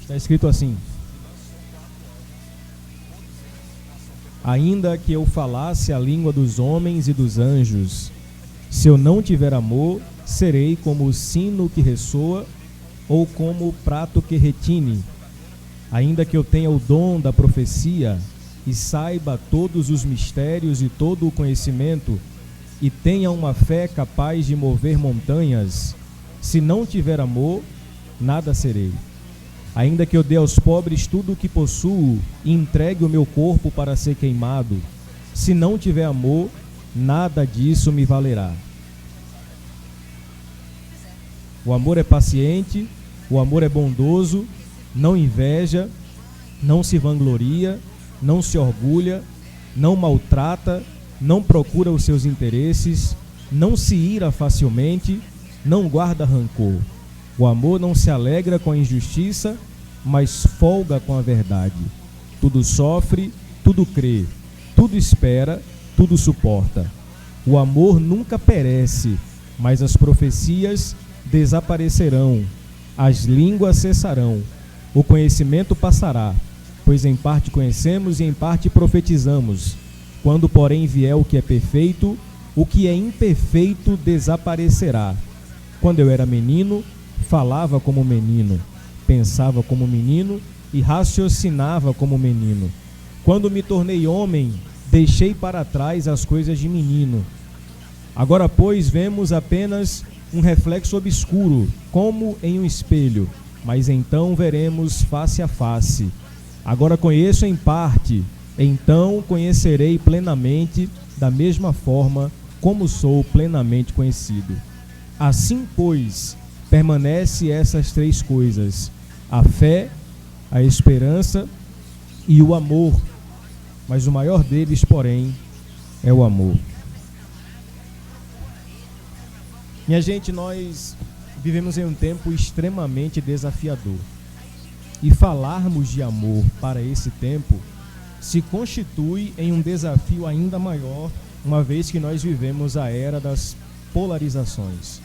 Está escrito assim: ainda que eu falasse a língua dos homens e dos anjos, se eu não tiver amor, serei como o sino que ressoa ou como o prato que retine. Ainda que eu tenha o dom da profecia e saiba todos os mistérios e todo o conhecimento, e tenha uma fé capaz de mover montanhas, se não tiver amor, nada serei. Ainda que eu dê aos pobres tudo o que possuo e entregue o meu corpo para ser queimado, se não tiver amor, nada disso me valerá. O amor é paciente, o amor é bondoso, não inveja, não se vangloria, não se orgulha, não maltrata, não procura os seus interesses, não se ira facilmente, não guarda rancor. O amor não se alegra com a injustiça, mas folga com a verdade. Tudo sofre, tudo crê, tudo espera, tudo suporta. O amor nunca perece, mas as profecias desaparecerão, as línguas cessarão, o conhecimento passará, pois em parte conhecemos e em parte profetizamos. Quando, porém, vier o que é perfeito, o que é imperfeito desaparecerá. Quando eu era menino, falava como menino, pensava como menino e raciocinava como menino. Quando me tornei homem, deixei para trás as coisas de menino. Agora, pois, vemos apenas um reflexo obscuro, como em um espelho, mas então veremos face a face. Agora conheço em parte, então conhecerei plenamente, da mesma forma como sou plenamente conhecido. Assim, pois, permanece essas três coisas: a fé, a esperança e o amor. Mas o maior deles, porém, é o amor. Minha gente, nós vivemos em um tempo extremamente desafiador. E falarmos de amor para esse tempo se constitui em um desafio ainda maior, uma vez que nós vivemos a era das polarizações.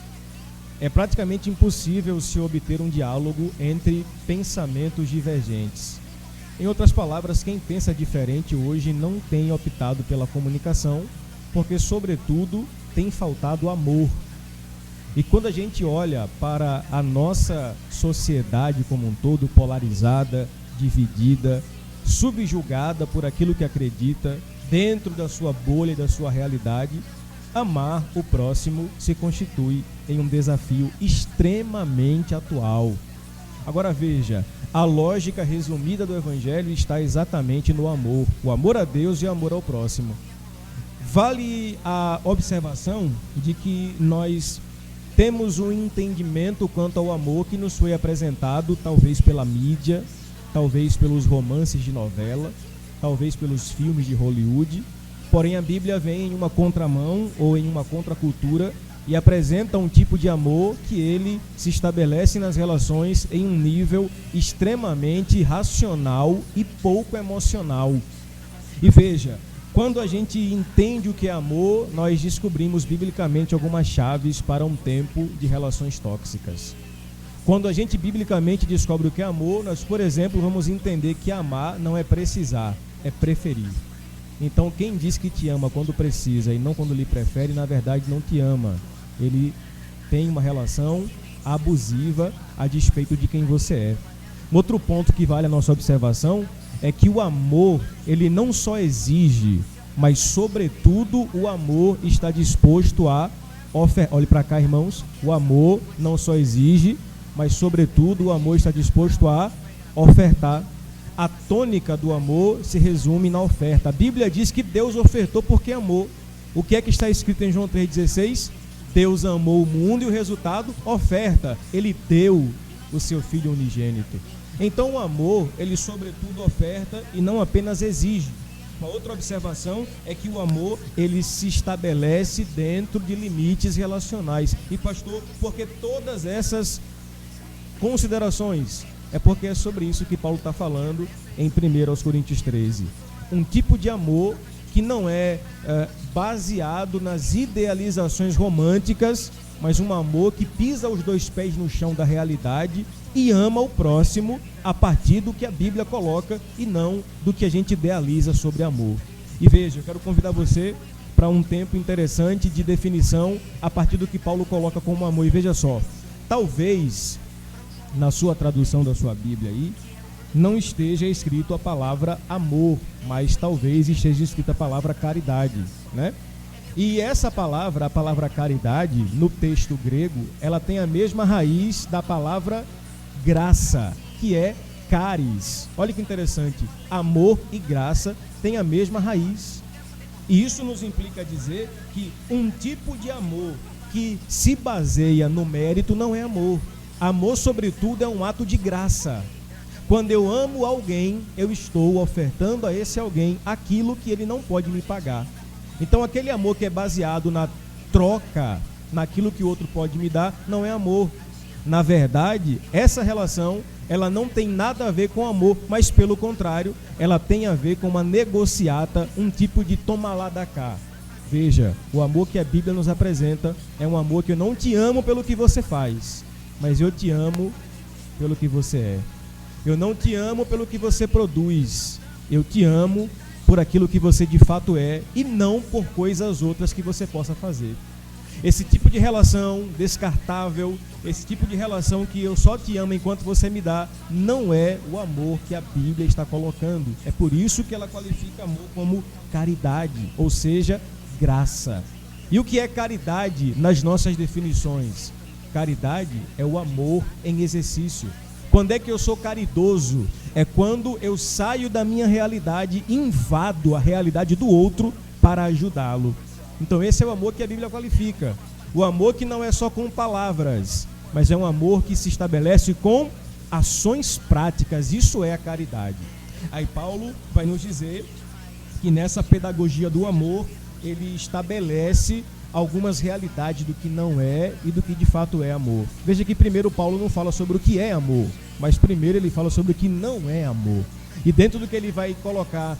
É praticamente impossível se obter um diálogo entre pensamentos divergentes. Em outras palavras, quem pensa diferente hoje não tem optado pela comunicação, porque, sobretudo, tem faltado amor. E quando a gente olha para a nossa sociedade como um todo, polarizada, dividida, subjugada por aquilo que acredita, dentro da sua bolha e da sua realidade, amar o próximo se constitui em um desafio extremamente atual. Agora veja, a lógica resumida do Evangelho está exatamente no amor, o amor a Deus e o amor ao próximo. Vale a observação de que nós temos um entendimento quanto ao amor que nos foi apresentado talvez pela mídia, talvez pelos romances de novela, talvez pelos filmes de Hollywood. Porém, a Bíblia vem em uma contramão ou em uma contracultura e apresenta um tipo de amor que ele se estabelece nas relações em um nível extremamente racional e pouco emocional. E veja, quando a gente entende o que é amor, nós descobrimos biblicamente algumas chaves para um tempo de relações tóxicas. Quando a gente biblicamente descobre o que é amor, nós, por exemplo, vamos entender que amar não é precisar, é preferir. Então, quem diz que te ama quando precisa e não quando lhe prefere, na verdade não te ama. Ele tem uma relação abusiva a despeito de quem você é. Outro ponto que vale a nossa observação é que o amor, ele não só exige, mas sobretudo o amor está disposto a ofertar. Olhe para cá, irmãos. O amor não só exige, mas sobretudo o amor está disposto a ofertar. A tônica do amor se resume na oferta. A Bíblia diz que Deus ofertou porque amou. O que é que está escrito em João 3,16? Deus amou o mundo e o resultado, oferta. Ele deu o seu Filho unigênito. Então o amor, ele sobretudo oferta e não apenas exige. Uma outra observação é que o amor, ele se estabelece dentro de limites relacionais. E pastor, porque todas essas considerações, é porque é sobre isso que Paulo está falando em 1 Coríntios 13. Um tipo de amor que não é baseado nas idealizações românticas, mas um amor que pisa os dois pés no chão da realidade e ama o próximo a partir do que a Bíblia coloca e não do que a gente idealiza sobre amor. E veja, eu quero convidar você para um tempo interessante de definição a partir do que Paulo coloca como amor. E veja só, talvez na sua tradução da sua Bíblia aí não esteja escrito a palavra amor, mas talvez esteja escrita a palavra caridade, né? E essa palavra, a palavra caridade, no texto grego, ela tem a mesma raiz da palavra graça, que é caris. Olha que interessante, amor e graça têm a mesma raiz. E isso nos implica dizer que um tipo de amor que se baseia no mérito não é amor. Amor, sobretudo, é um ato de graça. Quando eu amo alguém, eu estou ofertando a esse alguém aquilo que ele não pode me pagar. Então, aquele amor que é baseado na troca, naquilo que o outro pode me dar, não é amor. Na verdade, essa relação, ela não tem nada a ver com amor, mas pelo contrário, ela tem a ver com uma negociata, um tipo de toma lá da cá. Veja, o amor que a Bíblia nos apresenta é um amor que eu não te amo pelo que você faz, mas eu te amo pelo que você é. Eu não te amo pelo que você produz, eu te amo por aquilo que você de fato é e não por coisas outras que você possa fazer. Esse tipo de relação descartável, esse tipo de relação que eu só te amo enquanto você me dá, não é o amor que a Bíblia está colocando. É por isso que ela qualifica amor como caridade, ou seja, graça. E o que é caridade nas nossas definições? Caridade é o amor em exercício. Quando é que eu sou caridoso? É quando eu saio da minha realidade e invado a realidade do outro para ajudá-lo. Então esse é o amor que a Bíblia qualifica. O amor que não é só com palavras, mas é um amor que se estabelece com ações práticas. Isso é a caridade. Aí Paulo vai nos dizer que nessa pedagogia do amor, ele estabelece algumas realidades do que não é e do que de fato é amor. Veja que primeiro Paulo não fala sobre o que é amor, mas primeiro ele fala sobre o que não é amor. E dentro do que ele vai colocar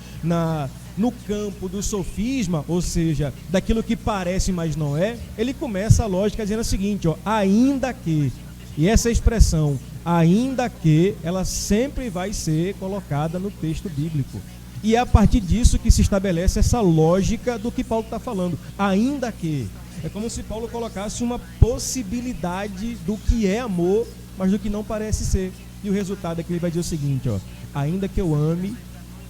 no campo do sofisma, ou seja, daquilo que parece, mas não é, ele começa a lógica dizendo o seguinte, ainda que, e essa expressão, ainda que, ela sempre vai ser colocada no texto bíblico. E é a partir disso que se estabelece essa lógica do que Paulo está falando. Ainda que. É como se Paulo colocasse uma possibilidade do que é amor, mas do que não parece ser. E o resultado é que ele vai dizer o seguinte, ainda que eu ame,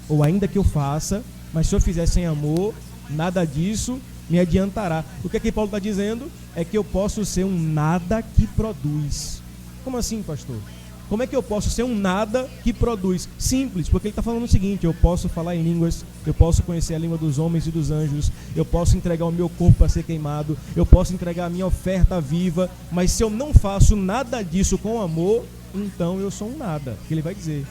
ou ainda que eu faça, mas se eu fizer sem amor, nada disso me adiantará. O que é que Paulo está dizendo? É que eu posso ser um nada que produz. Como assim, pastor? Como é que eu posso ser um nada que produz? Simples, porque ele está falando o seguinte, eu posso falar em línguas, eu posso conhecer a língua dos homens e dos anjos, eu posso entregar o meu corpo para ser queimado, eu posso entregar a minha oferta viva, mas se eu não faço nada disso com amor, então eu sou um nada. Que ele vai dizer,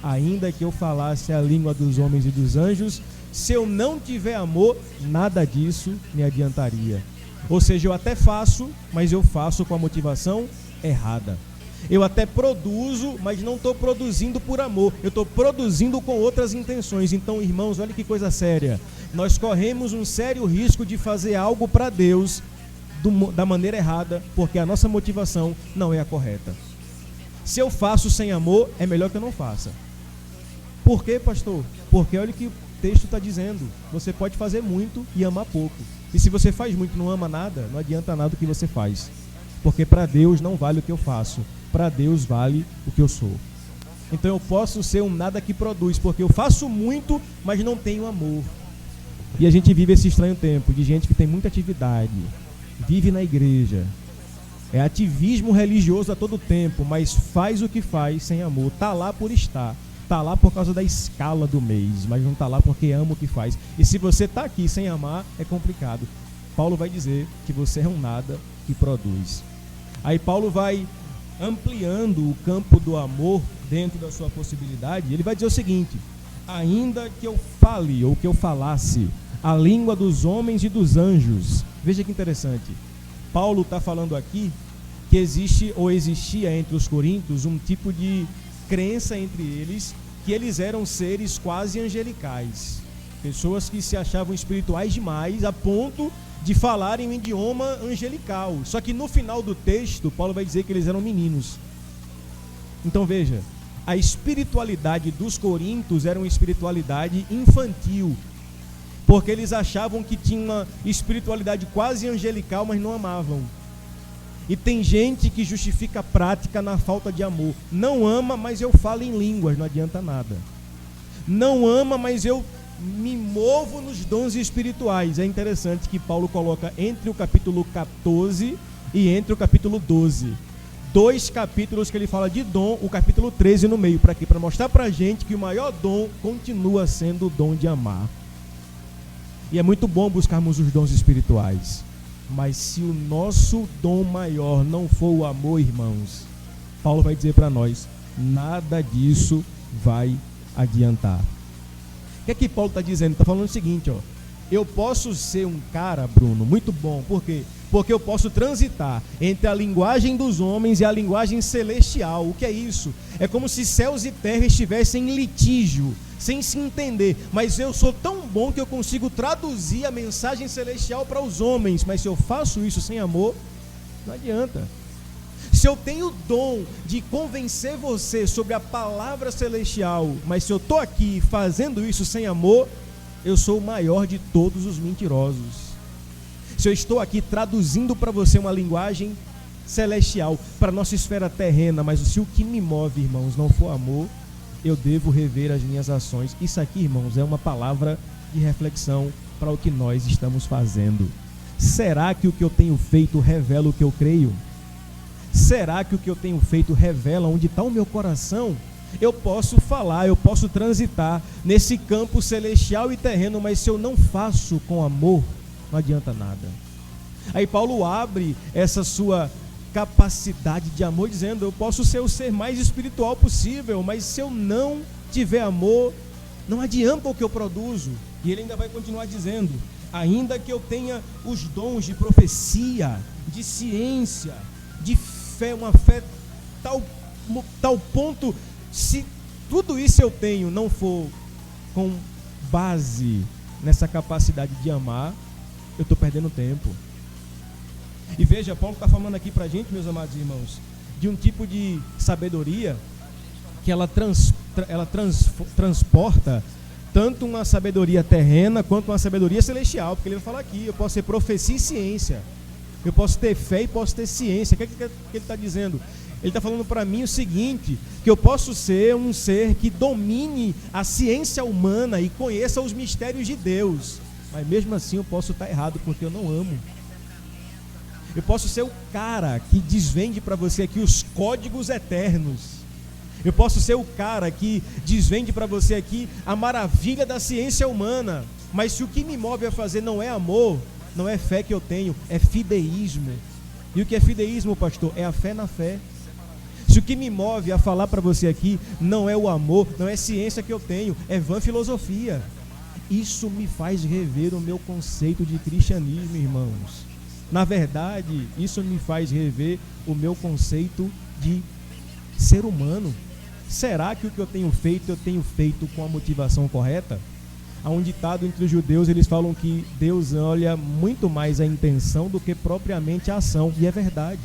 ainda que eu falasse a língua dos homens e dos anjos, se eu não tiver amor, nada disso me adiantaria. Ou seja, eu até faço, mas eu faço com a motivação errada. Eu até produzo, mas não estou produzindo por amor. Eu estou produzindo com outras intenções. Então, irmãos, olha que coisa séria. Nós corremos um sério risco de fazer algo para Deus da maneira errada, porque a nossa motivação não é a correta. Se eu faço sem amor, é melhor que eu não faça. Por quê, pastor? Porque olha o que o texto está dizendo. Você pode fazer muito e amar pouco. E se você faz muito e não ama nada, não adianta nada o que você faz. Porque para Deus não vale o que eu faço. Para Deus vale o que eu sou. Então eu posso ser um nada que produz, porque eu faço muito, mas não tenho amor. E a gente vive esse estranho tempo de gente que tem muita atividade, vive na igreja, é ativismo religioso a todo tempo, mas faz o que faz sem amor. Está lá por estar, está lá por causa da escala do mês, mas não está lá porque ama o que faz. E se você está aqui sem amar, é complicado. Paulo vai dizer que você é um nada que produz. Aí Paulo vai ampliando o campo do amor dentro da sua possibilidade. Ele vai dizer o seguinte, ainda que eu fale ou que eu falasse a língua dos homens e dos anjos. Veja que interessante. Paulo está falando aqui que existe ou existia entre os coríntios um tipo de crença entre eles que eles eram seres quase angelicais. Pessoas que se achavam espirituais demais a ponto de falarem um idioma angelical. Só que no final do texto, Paulo vai dizer que eles eram meninos. Então veja, a espiritualidade dos coríntios era uma espiritualidade infantil, porque eles achavam que tinha uma espiritualidade quase angelical, mas não amavam. E tem gente que justifica a prática na falta de amor. Não ama, mas eu falo em línguas, não adianta nada. Não ama, mas eu me movo nos dons espirituais. É interessante que Paulo coloca entre o capítulo 14 e entre o capítulo 12. 2 capítulos que ele fala de dom, o capítulo 13 no meio. Para quê? Para mostrar para a gente que o maior dom continua sendo o dom de amar. E é muito bom buscarmos os dons espirituais. Mas se o nosso dom maior não for o amor, irmãos, Paulo vai dizer para nós, nada disso vai adiantar. O que é que Paulo está dizendo? Está falando o seguinte, ó. Eu posso ser um cara, Bruno, muito bom. Por quê? Porque eu posso transitar entre a linguagem dos homens e a linguagem celestial. O que é isso? É como se céus e terra estivessem em litígio, sem se entender. Mas eu sou tão bom que eu consigo traduzir a mensagem celestial para os homens. Mas se eu faço isso sem amor, não adianta. Se eu tenho o dom de convencer você sobre a palavra celestial, mas se eu estou aqui fazendo isso sem amor, eu sou o maior de todos os mentirosos. Se eu estou aqui traduzindo para você uma linguagem celestial para a nossa esfera terrena, mas se o que me move, irmãos, não for amor, eu devo rever as minhas ações. Isso aqui, irmãos, é uma palavra de reflexão para o que nós estamos fazendo. Será que o que eu tenho feito revela o que eu creio? Será que o que eu tenho feito revela onde está o meu coração? Eu posso falar, eu posso transitar nesse campo celestial e terreno, mas se eu não faço com amor, não adianta nada. Aí Paulo abre essa sua capacidade de amor dizendo, eu posso ser o ser mais espiritual possível, mas se eu não tiver amor, não adianta o que eu produzo. E ele ainda vai continuar dizendo, ainda que eu tenha os dons de profecia, de ciência, de fé, uma fé tal ponto, se tudo isso eu tenho não for com base nessa capacidade de amar, eu estou perdendo tempo. E veja, Paulo está falando aqui para a gente, meus amados irmãos, de um tipo de sabedoria que ela transporta tanto uma sabedoria terrena quanto uma sabedoria celestial, porque ele vai falar aqui, eu posso ter profecia e ciência, eu posso ter fé e posso ter ciência. O que ele está dizendo? Ele está falando para mim o seguinte, que eu posso ser um ser que domine a ciência humana e conheça os mistérios de Deus, mas mesmo assim eu posso estar errado porque eu não amo. Eu posso ser o cara que desvende para você aqui os códigos eternos. Eu posso ser o cara que desvende para você aqui a maravilha da ciência humana, mas se o que me move a fazer não é amor, não é fé que eu tenho, é fideísmo. E o que é fideísmo, pastor? É a fé na fé. Se o que me move a falar para você aqui não é o amor, não é ciência que eu tenho, é vã filosofia. Isso me faz rever o meu conceito de cristianismo, irmãos. Na verdade, isso me faz rever o meu conceito de ser humano. Será que o que eu tenho feito com a motivação correta? Há um ditado entre os judeus, eles falam que Deus olha muito mais a intenção do que propriamente a ação. E é verdade.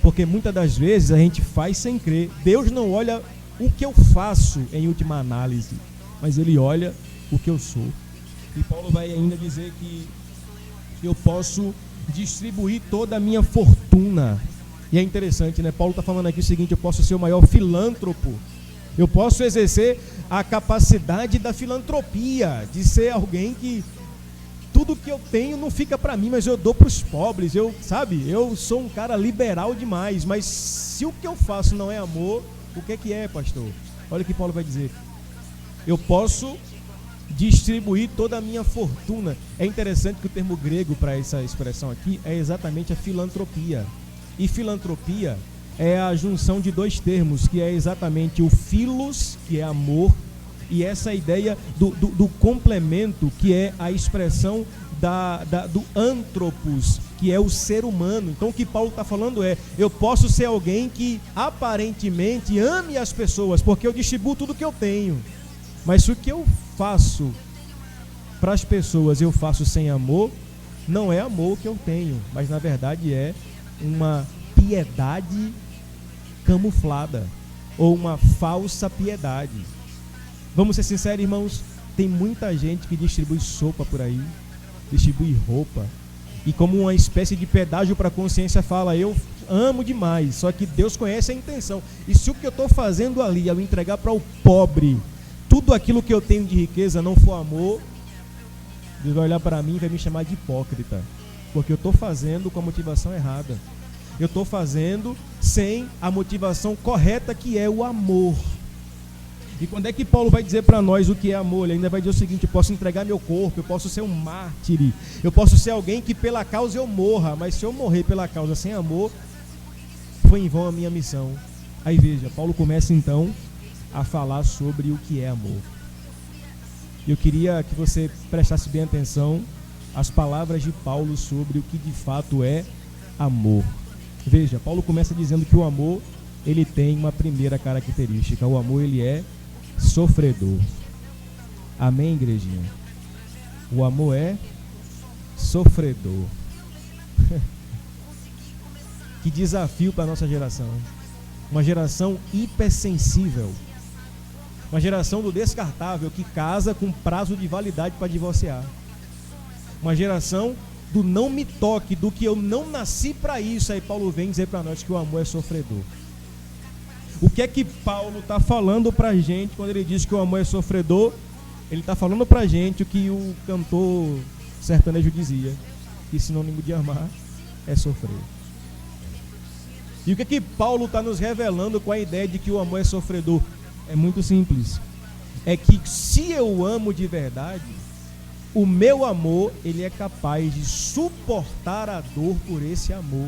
Porque muitas das vezes a gente faz sem crer. Deus não olha o que eu faço em última análise, mas Ele olha o que eu sou. E Paulo vai ainda dizer que eu posso distribuir toda a minha fortuna. E é interessante, né? Paulo está falando aqui o seguinte, eu posso ser o maior filântropo. Eu posso exercer a capacidade da filantropia, de ser alguém que tudo que eu tenho não fica para mim, mas eu dou para os pobres. Eu sou um cara liberal demais, mas se o que eu faço não é amor, o que é, pastor? Olha o que Paulo vai dizer. Eu posso distribuir toda a minha fortuna. É interessante que o termo grego para essa expressão aqui é exatamente a filantropia. E filantropia é a junção de dois termos, que é exatamente o philos, que é amor, e essa ideia do complemento, que é a expressão do anthropos, que é o ser humano. Então o que Paulo está falando é, eu posso ser alguém que aparentemente ame as pessoas, porque eu distribuo tudo que eu tenho, mas se o que eu faço para as pessoas eu faço sem amor, não é amor que eu tenho, mas na verdade é uma piedade camuflada. ou uma falsa piedade. Vamos ser sinceros, irmãos, tem muita gente que distribui sopa por aí, distribui roupa, e como uma espécie de pedágio para a consciência fala, eu amo demais, só que Deus conhece a intenção. E se o que eu estou fazendo ali, ao entregar para o pobre tudo aquilo que eu tenho de riqueza, não for amor, Deus vai olhar para mim e vai me chamar de hipócrita, porque eu estou fazendo com a motivação errada. Eu estou fazendo sem a motivação correta, que é o amor. E quando é que Paulo vai dizer para nós o que é amor? Ele ainda vai dizer o seguinte: eu posso entregar meu corpo, eu posso ser um mártir, eu posso ser alguém que pela causa eu morra, mas se eu morrer pela causa sem amor, foi em vão a minha missão. Aí veja, Paulo começa então a falar sobre o que é amor. Eu queria que você prestasse bem atenção às palavras de Paulo sobre o que de fato é amor. Veja, Paulo começa dizendo que o amor, ele tem uma primeira característica. O amor, ele é sofredor. Amém, igrejinha? O amor é sofredor. Que desafio para a nossa geração. Uma geração hipersensível. Uma geração do descartável, que casa com prazo de validade para divorciar. Uma geração do não me toque, do que eu não nasci para isso. Aí Paulo vem dizer para nós que o amor é sofredor. O que é que Paulo está falando para a gente quando ele diz que o amor é sofredor? Ele está falando para a gente o que o cantor sertanejo dizia, que sinônimo de amar é sofrer. E o que é que Paulo está nos revelando com a ideia de que o amor é sofredor? É muito simples. É que se eu amo de verdade, o meu amor, ele é capaz de suportar a dor por esse amor.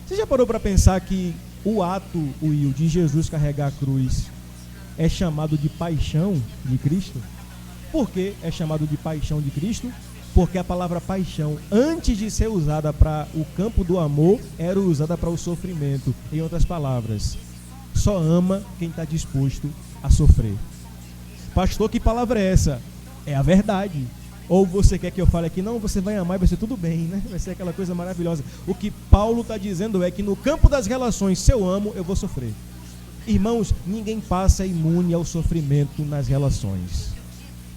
Você já parou para pensar que o ato, Will, de Jesus carregar a cruz é chamado de paixão de Cristo? Por que é chamado de paixão de Cristo? Porque a palavra paixão, antes de ser usada para o campo do amor, era usada para o sofrimento. Em outras palavras, só ama quem está disposto a sofrer. Pastor, que palavra é essa? É a verdade. Ou você quer que eu fale aqui, não, você vai amar e vai ser tudo bem, né? Vai ser aquela coisa maravilhosa. O que Paulo está dizendo é que no campo das relações, se eu amo, eu vou sofrer. Irmãos, ninguém passa imune ao sofrimento nas relações.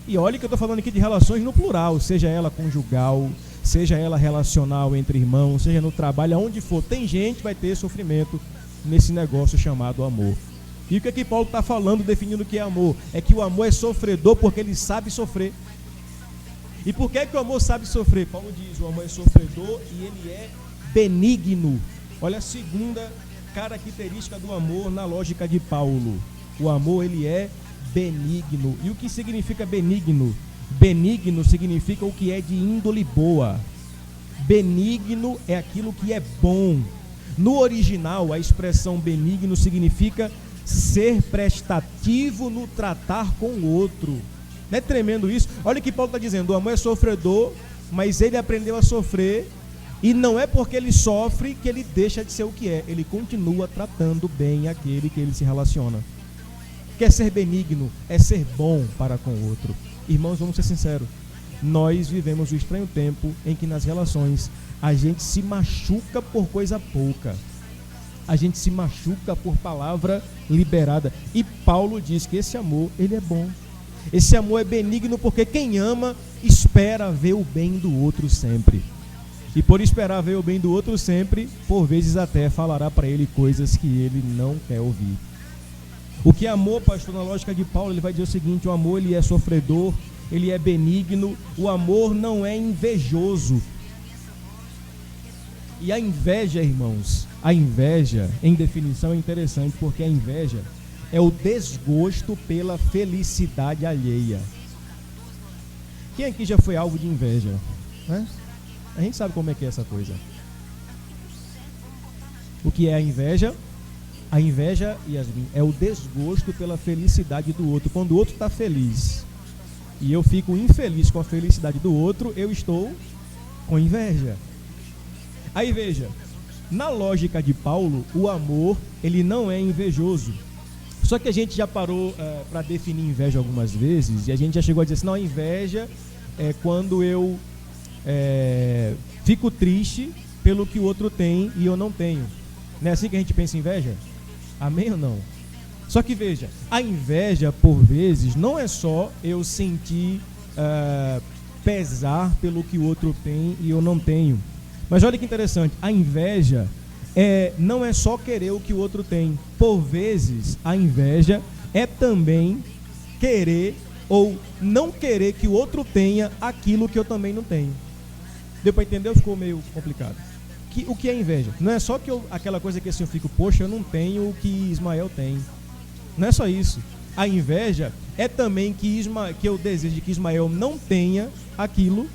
E olha que eu estou falando aqui de relações no plural, seja ela conjugal, seja ela relacional entre irmãos, seja no trabalho, aonde for. Tem gente que vai ter sofrimento nesse negócio chamado amor. E o que é que Paulo está falando, definindo o que é amor? É que o amor é sofredor porque ele sabe sofrer. E por que é que o amor sabe sofrer? Paulo diz, o amor é sofredor e ele é benigno. Olha a segunda característica do amor na lógica de Paulo. O amor, ele é benigno. E o que significa benigno? Benigno significa o que é de índole boa. Benigno é aquilo que é bom. No original, a expressão benigno significa ser prestativo no tratar com o outro. Não é tremendo isso? Olha o que Paulo está dizendo, o amor é sofredor, mas ele aprendeu a sofrer, e não é porque ele sofre que ele deixa de ser o que é, ele continua tratando bem aquele que ele se relaciona. Quer ser benigno, é ser bom para com o outro. Irmãos, vamos ser sinceros, nós vivemos um estranho tempo em que nas relações a gente se machuca por coisa pouca. A gente se machuca por palavra liberada. E Paulo diz que esse amor, ele é bom. Esse amor é benigno porque quem ama espera ver o bem do outro sempre. E por esperar ver o bem do outro sempre, por vezes até falará para ele coisas que ele não quer ouvir. O que é amor, pastor, na lógica de Paulo, ele vai dizer o seguinte, o amor, ele é sofredor, ele é benigno, o amor não é invejoso. E a inveja, irmãos, a inveja, em definição, é interessante, porque a inveja é o desgosto pela felicidade alheia. Quem aqui já foi alvo de inveja? Né? A gente sabe como é que é essa coisa. O que é a inveja? A inveja, Yasmin, é o desgosto pela felicidade do outro. Quando o outro está feliz e eu fico infeliz com a felicidade do outro, eu estou com inveja. Aí veja, na lógica de Paulo, o amor, ele não é invejoso. Só que a gente já parou para definir inveja algumas vezes, e a gente já chegou a dizer assim, não, a inveja é quando eu fico triste pelo que o outro tem e eu não tenho. Não é assim que a gente pensa em inveja? Amém ou não? Só que veja, a inveja, por vezes, não é só eu sentir pesar pelo que o outro tem e eu não tenho. Mas olha que interessante, a inveja não é só querer o que o outro tem. Por vezes, a inveja é também querer ou não querer que o outro tenha aquilo que eu também não tenho. Deu para entender ou ficou meio complicado? O que é inveja? Não é só que aquela coisa que assim eu fico, poxa, eu não tenho o que Ismael tem. Não é só isso. A inveja é também que eu desejo que Ismael não tenha aquilo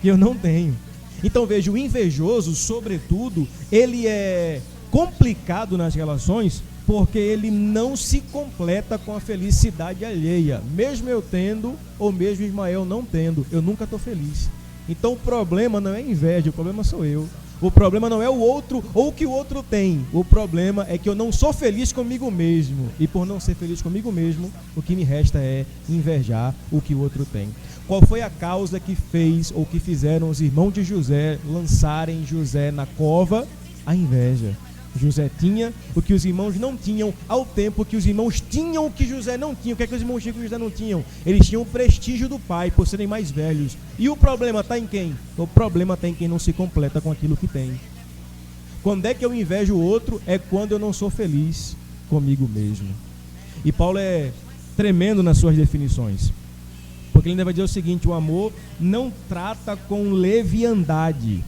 que eu não tenho. Então veja, o invejoso, sobretudo, ele é complicado nas relações porque ele não se completa com a felicidade alheia. Mesmo eu tendo, ou mesmo Ismael não tendo, eu nunca estou feliz. Então o problema não é inveja, o problema sou eu. O problema não é o outro ou o que o outro tem. O problema é que eu não sou feliz comigo mesmo. E por não ser feliz comigo mesmo, o que me resta é invejar o que o outro tem. Qual foi a causa que fez ou que fizeram os irmãos de José lançarem José na cova? A inveja. José tinha o que os irmãos não tinham, ao tempo que os irmãos tinham o que José não tinha. O que é que os irmãos tinham que José não tinham? Eles tinham o prestígio do pai por serem mais velhos. E o problema está em quem? O problema está em quem não se completa com aquilo que tem. Quando é que eu invejo o outro? É quando eu não sou feliz comigo mesmo. E Paulo é tremendo nas suas definições, porque ele ainda vai dizer o seguinte: o amor não trata com leviandade.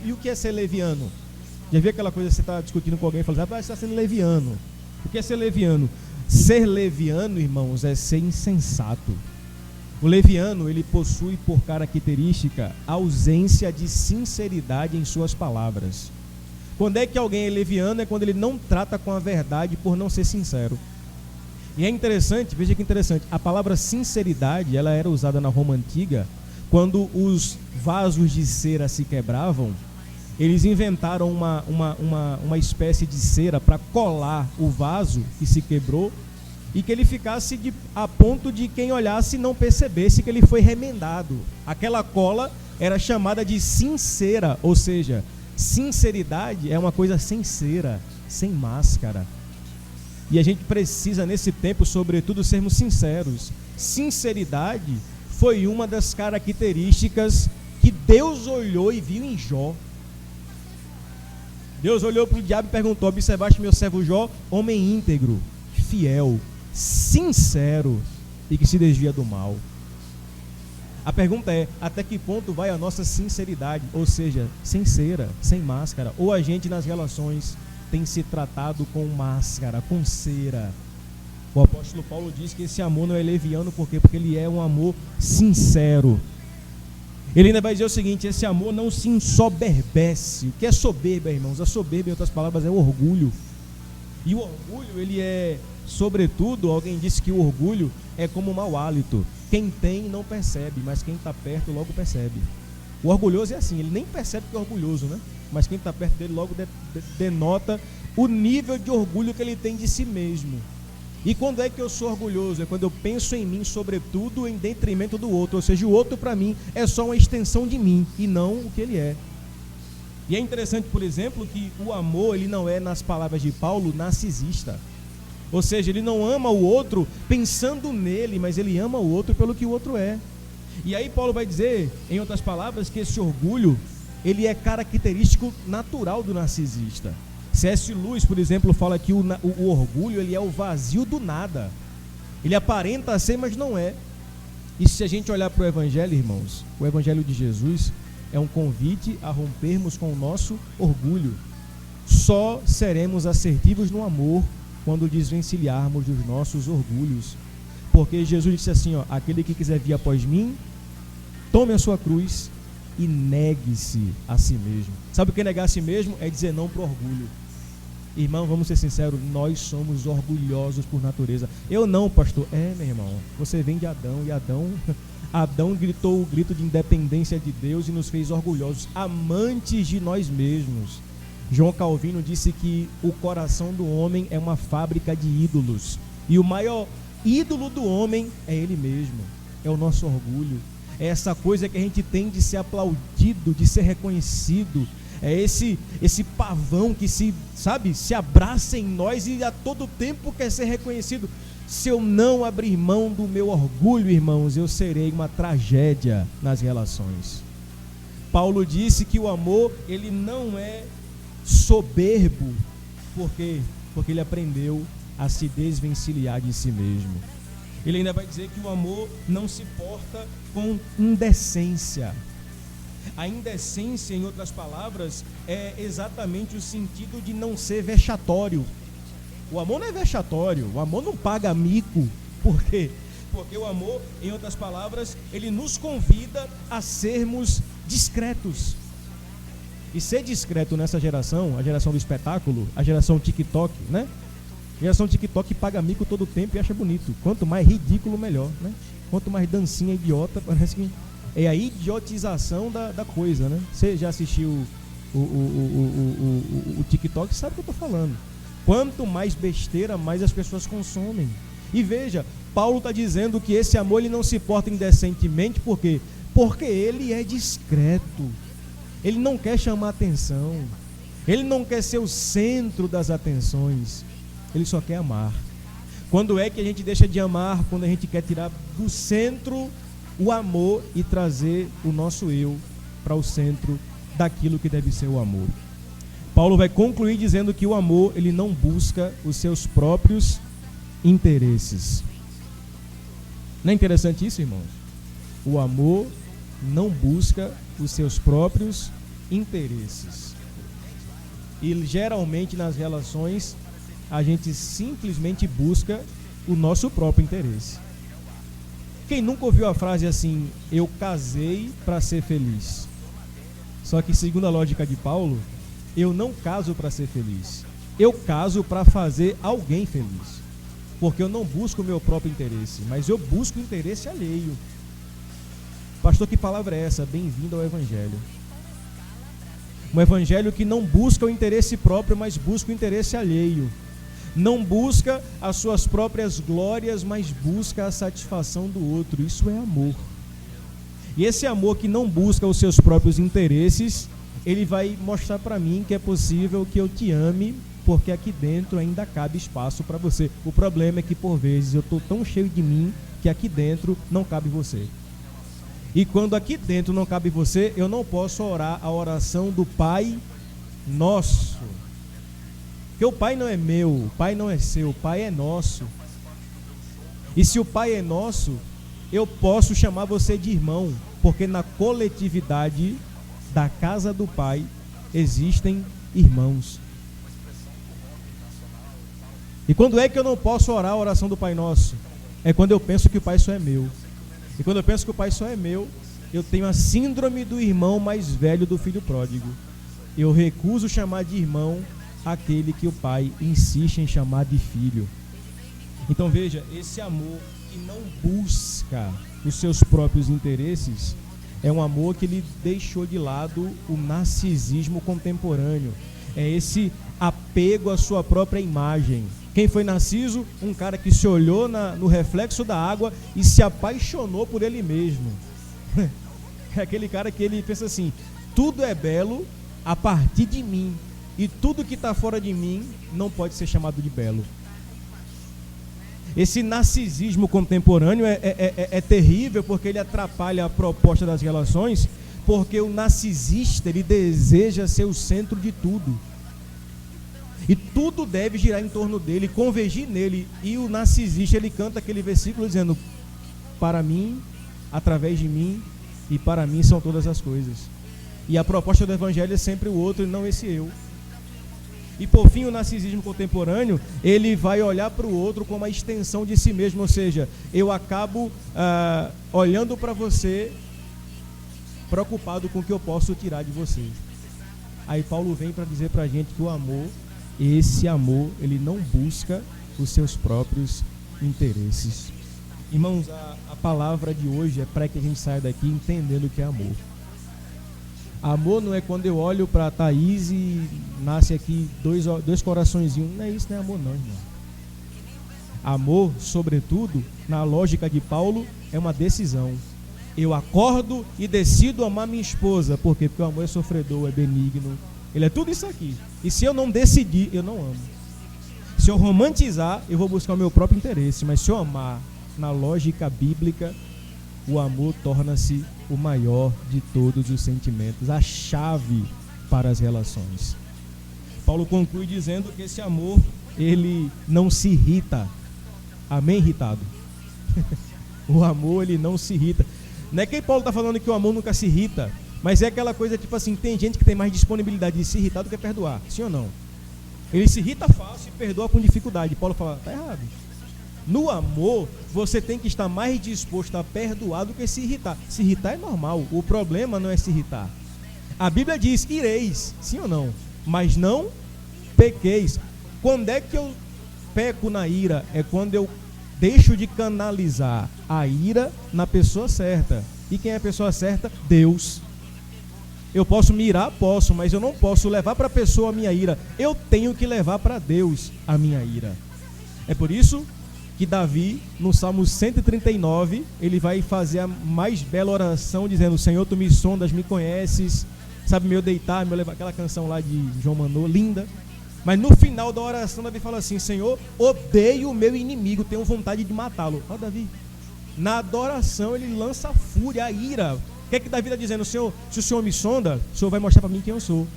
E o que é ser leviano? Já viu aquela coisa que você está discutindo com alguém e fala, você está sendo leviano. O que é ser leviano? Ser leviano, irmãos, é ser insensato. O leviano, ele possui por característica ausência de sinceridade em suas palavras. Quando é que alguém é leviano? É quando ele não trata com a verdade por não ser sincero. E é interessante, veja que interessante, a palavra sinceridade, ela era usada na Roma Antiga, quando os vasos de cera se quebravam. Eles inventaram uma espécie de cera para colar o vaso que se quebrou e que ele ficasse a ponto de quem olhasse não percebesse que ele foi remendado. Aquela cola era chamada de sincera, ou seja, sinceridade é uma coisa sem cera, sem máscara. E a gente precisa nesse tempo, sobretudo, sermos sinceros. Sinceridade foi uma das características que Deus olhou e viu em Jó. Deus olhou para o diabo e perguntou: observaste meu servo Jó, homem íntegro, fiel, sincero e que se desvia do mal. A pergunta é: até que ponto vai a nossa sinceridade? Ou seja, sem cera, sem máscara. Ou a gente nas relações tem se tratado com máscara, com cera. O apóstolo Paulo diz que esse amor não é leviano, por quê? Porque ele é um amor sincero. Ele ainda vai dizer o seguinte: esse amor não se ensoberbece. O que é soberba, irmãos? A soberba, em outras palavras, é o orgulho. E o orgulho, ele é, sobretudo, alguém disse que o orgulho é como um mau hálito. Quem tem não percebe, mas quem está perto logo percebe. O orgulhoso é assim, ele nem percebe que é orgulhoso, né? Mas quem está perto dele logo denota o nível de orgulho que ele tem de si mesmo. E quando é que eu sou orgulhoso? É quando eu penso em mim, sobretudo, em detrimento do outro. Ou seja, o outro para mim é só uma extensão de mim e não o que ele é. E é interessante, por exemplo, que o amor, ele não é, nas palavras de Paulo, narcisista. Ou seja, ele não ama o outro pensando nele, mas ele ama o outro pelo que o outro é. E aí Paulo vai dizer, em outras palavras, que esse orgulho, ele é característico natural do narcisista. C.S. Lewis, por exemplo, fala que o orgulho, ele é o vazio do nada. Ele aparenta ser, mas não é. E se a gente olhar para o Evangelho, irmãos, o Evangelho de Jesus é um convite a rompermos com o nosso orgulho. Só seremos assertivos no amor quando desvencilharmos dos nossos orgulhos. Porque Jesus disse assim, ó: aquele que quiser vir após mim, tome a sua cruz e negue-se a si mesmo. Sabe o que é negar a si mesmo? É dizer não para o orgulho. Irmão, vamos ser sinceros, nós somos orgulhosos por natureza. Eu não, pastor. Meu irmão, você vem de Adão, e Adão gritou o grito de independência de Deus e nos fez orgulhosos, amantes de nós mesmos. João Calvino disse que o coração do homem é uma fábrica de ídolos, e o maior ídolo do homem é ele mesmo, é o nosso orgulho. É essa coisa que a gente tem de ser aplaudido, de ser reconhecido. É esse pavão que se abraça em nós e a todo tempo quer ser reconhecido. Se eu não abrir mão do meu orgulho, irmãos, eu serei uma tragédia nas relações. Paulo disse que o amor, ele não é soberbo. Por quê? Porque ele aprendeu a se desvencilhar de si mesmo. Ele ainda vai dizer que o amor não se porta com indecência. A indecência, em outras palavras, é exatamente o sentido de não ser vexatório. O amor não é vexatório, o amor não paga mico. Por quê? Porque o amor, em outras palavras, ele nos convida a sermos discretos. E ser discreto nessa geração, a geração do espetáculo, a geração TikTok, né? A geração TikTok paga mico todo tempo e acha bonito. Quanto mais ridículo, melhor, né? Quanto mais dancinha idiota, parece que é a idiotização da coisa, né? Você já assistiu o TikTok, sabe o que eu estou falando. Quanto mais besteira, mais as pessoas consomem. E veja, Paulo está dizendo que esse amor ele não se porta indecentemente, por quê? Porque ele é discreto. Ele não quer chamar atenção. Ele não quer ser o centro das atenções. Ele só quer amar. Quando é que a gente deixa de amar? Quando a gente quer tirar do centro o amor e trazer o nosso eu para o centro daquilo que deve ser o amor. Paulo vai concluir dizendo que o amor, ele não busca os seus próprios interesses. Não é interessante isso, irmãos? O amor não busca os seus próprios interesses. E geralmente nas relações a gente simplesmente busca o nosso próprio interesse. Quem nunca ouviu a frase assim, eu casei para ser feliz? Só que segundo a lógica de Paulo, eu não caso para ser feliz. Eu caso para fazer alguém feliz. Porque eu não busco o meu próprio interesse, mas eu busco o interesse alheio. Pastor, que palavra é essa? Bem-vindo ao Evangelho. Um Evangelho que não busca o interesse próprio, mas busca o interesse alheio. Não busca as suas próprias glórias, mas busca a satisfação do outro. Isso é amor. E esse amor que não busca os seus próprios interesses, ele vai mostrar para mim que é possível que eu te ame, porque aqui dentro ainda cabe espaço para você. O problema é que por vezes eu estou tão cheio de mim que aqui dentro não cabe você. E quando aqui dentro não cabe você, eu não posso orar a oração do Pai Nosso. Porque o Pai não é meu, o Pai não é seu, o Pai é nosso. E se o Pai é nosso, eu posso chamar você de irmão, porque na coletividade da casa do Pai existem irmãos. E quando é que eu não posso orar a oração do Pai Nosso? É quando eu penso que o Pai só é meu. E quando eu penso que o Pai só é meu, eu tenho a síndrome do irmão mais velho do filho pródigo. Eu recuso chamar de irmão aquele que o Pai insiste em chamar de filho. Então veja, esse amor que não busca os seus próprios interesses é um amor que ele deixou de lado o narcisismo contemporâneo. É esse apego à sua própria imagem. Quem foi Narciso? Um cara que se olhou no reflexo da água e se apaixonou por ele mesmo. É aquele cara que ele pensa assim, tudo é belo a partir de mim. E tudo que está fora de mim não pode ser chamado de belo. Esse narcisismo contemporâneo é terrível, porque ele atrapalha a proposta das relações, porque o narcisista ele deseja ser o centro de tudo. E tudo deve girar em torno dele, convergir nele. E o narcisista ele canta aquele versículo dizendo, para mim, através de mim e para mim são todas as coisas. E a proposta do Evangelho é sempre o outro e não esse eu. E por fim o narcisismo contemporâneo, ele vai olhar para o outro como uma extensão de si mesmo, ou seja, eu acabo olhando para você preocupado com o que eu posso tirar de você. Aí Paulo vem para dizer para a gente que o amor, esse amor, ele não busca os seus próprios interesses. Irmãos, a palavra de hoje é para que a gente saia daqui entendendo o que é amor. Amor não é quando eu olho para a Thaís e nasce aqui dois coraçõezinhos. Não é isso, não é amor não, irmão. Amor, sobretudo, na lógica de Paulo, é uma decisão. Eu acordo e decido amar minha esposa. Por quê? Porque o amor é sofredor, é benigno, Ele é tudo isso aqui. E se eu não decidir, eu não amo. Se eu romantizar, eu vou buscar o meu próprio interesse. Mas se eu amar na lógica bíblica, o amor torna-se o maior de todos os sentimentos, a chave para as relações. Paulo conclui dizendo que esse amor, ele não se irrita. Amém, irritado? O amor, ele não se irrita. Não é que Paulo está falando que o amor nunca se irrita, mas é aquela coisa tipo assim, tem gente que tem mais disponibilidade de se irritar do que perdoar, sim ou não? Ele se irrita fácil e perdoa com dificuldade. Paulo fala, tá errado. No amor, você tem que estar mais disposto a perdoar do que se irritar. Se irritar é normal, o problema não é se irritar. A Bíblia diz, ireis, sim ou não? Mas não pequeis. Quando é que eu peco na ira? É quando eu deixo de canalizar a ira na pessoa certa. E quem é a pessoa certa? Deus. Eu posso me irar? Posso, mas eu não posso levar para a pessoa a minha ira. Eu tenho que levar para Deus a minha ira. É por isso que Davi, no Salmo 139, ele vai fazer a mais bela oração, dizendo, Senhor, tu me sondas, me conheces, sabe meu deitar, meu levar, aquela canção lá de João Manô, linda. Mas no final da oração, Davi fala assim, Senhor, odeio o meu inimigo, tenho vontade de matá-lo. Ó, Davi, na adoração ele lança a fúria, a ira. O que é que Davi está dizendo? Senhor, se o Senhor me sonda, o Senhor vai mostrar para mim quem eu sou.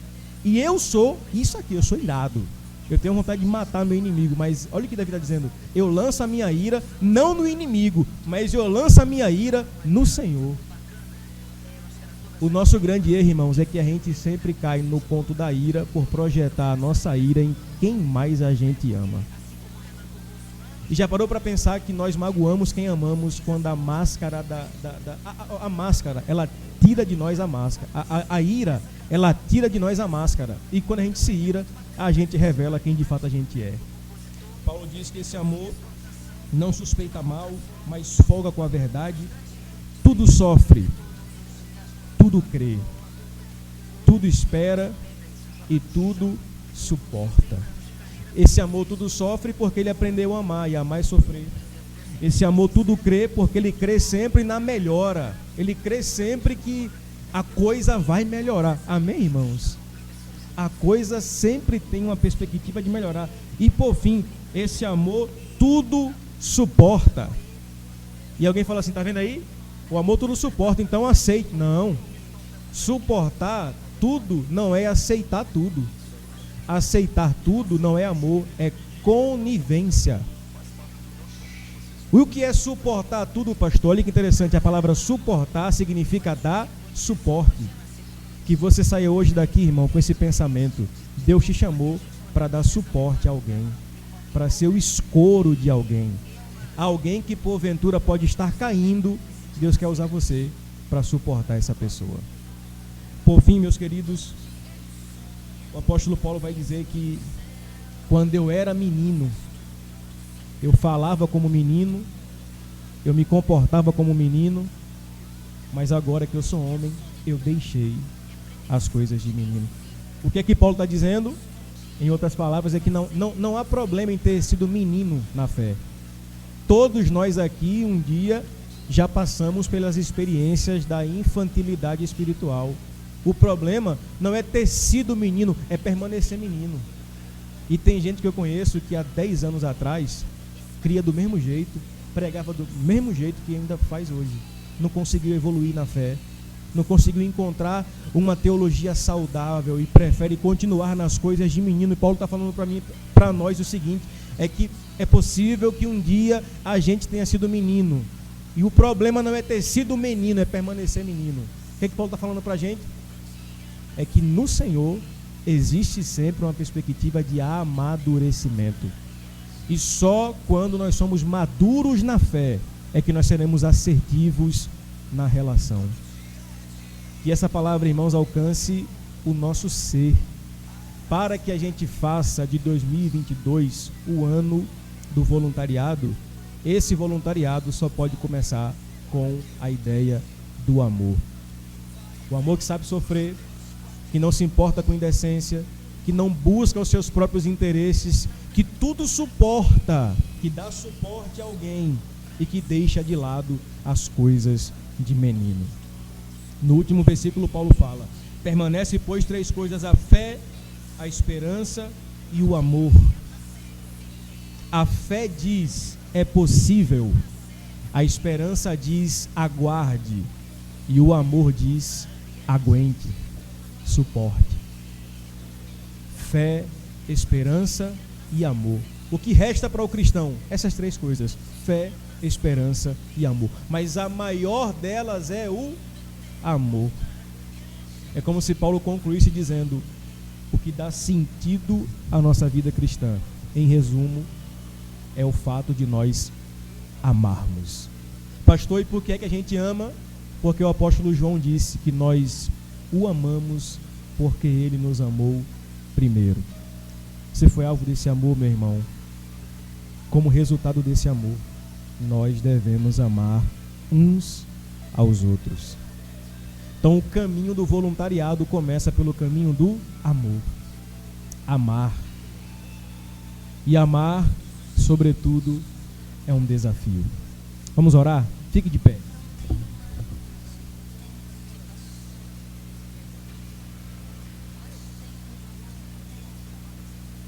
E eu sou isso aqui, eu sou irado. Eu tenho vontade de matar meu inimigo, mas olha o que Davi está dizendo. Eu lanço a minha ira, não no inimigo, mas eu lanço a minha ira no Senhor. O nosso grande erro, irmãos, é que a gente sempre cai no ponto da ira por projetar a nossa ira em quem mais a gente ama. E já parou para pensar que nós magoamos quem amamos quando a máscara a máscara, ela tira de nós a máscara. A ira, ela tira de nós a máscara. E quando a gente se ira, a gente revela quem de fato a gente é. Paulo diz que esse amor não suspeita mal, mas folga com a verdade. Tudo sofre, tudo crê, tudo espera e tudo suporta. Esse amor tudo sofre porque ele aprendeu a amar e amar e sofrer. Esse amor tudo crê porque ele crê sempre na melhora. Ele crê sempre que a coisa vai melhorar. Amém, irmãos? A coisa sempre tem uma perspectiva de melhorar. E por fim, esse amor tudo suporta. E alguém fala assim, tá vendo aí? O amor tudo suporta, então aceite. Não. Suportar tudo não é aceitar tudo. Aceitar tudo não é amor, é conivência. O que é suportar tudo, pastor? Olha que interessante, a palavra suportar significa dar suporte. Que você saia hoje daqui, irmão, com esse pensamento. Deus te chamou para dar suporte a alguém, para ser o escoro de alguém. Alguém que porventura pode estar caindo, Deus quer usar você para suportar essa pessoa. Por fim, meus queridos, o apóstolo Paulo vai dizer que quando eu era menino, eu falava como menino, eu me comportava como menino, mas agora que eu sou homem, eu deixei as coisas de menino. O que é que Paulo está dizendo? Em outras palavras, é que não há problema em ter sido menino na fé. Todos nós aqui, um dia, já passamos pelas experiências da infantilidade espiritual. O problema não é ter sido menino, é permanecer menino. E tem gente que eu conheço que há 10 anos atrás cria do mesmo jeito, pregava do mesmo jeito que ainda faz hoje. Não conseguiu evoluir na fé, não conseguiu encontrar uma teologia saudável e prefere continuar nas coisas de menino. E Paulo está falando para nós o seguinte, é que é possível que um dia a gente tenha sido menino. E o problema não é ter sido menino, é permanecer menino. O que Paulo está falando para a gente? É que no Senhor existe sempre uma perspectiva de amadurecimento. E só quando nós somos maduros na fé é que nós seremos assertivos na relação. Que essa palavra, irmãos, alcance o nosso ser, para que a gente faça de 2022 o ano do voluntariado. Esse voluntariado só pode começar com a ideia do amor. O amor que sabe sofrer, que não se importa com indecência, que não busca os seus próprios interesses, que tudo suporta, que dá suporte a alguém e que deixa de lado as coisas de menino. No último versículo, Paulo fala: Permanece, pois, três coisas: a fé, a esperança e o amor. A fé diz: é possível. A esperança diz: aguarde. E o amor diz: aguente, suporte. Fé, esperança e amor. O que resta para o cristão? Essas três coisas: fé, esperança e amor. Mas a maior delas é o amor. É como se Paulo concluísse dizendo: o que dá sentido à nossa vida cristã, em resumo, é o fato de nós amarmos. Pastor, e por que é que a gente ama? Porque o apóstolo João disse que nós o amamos porque ele nos amou primeiro. Você foi alvo desse amor, meu irmão. Como resultado desse amor, nós devemos amar uns aos outros. Então o caminho do voluntariado começa pelo caminho do amor. Amar. E amar, sobretudo, é um desafio. Vamos orar? Fique de pé.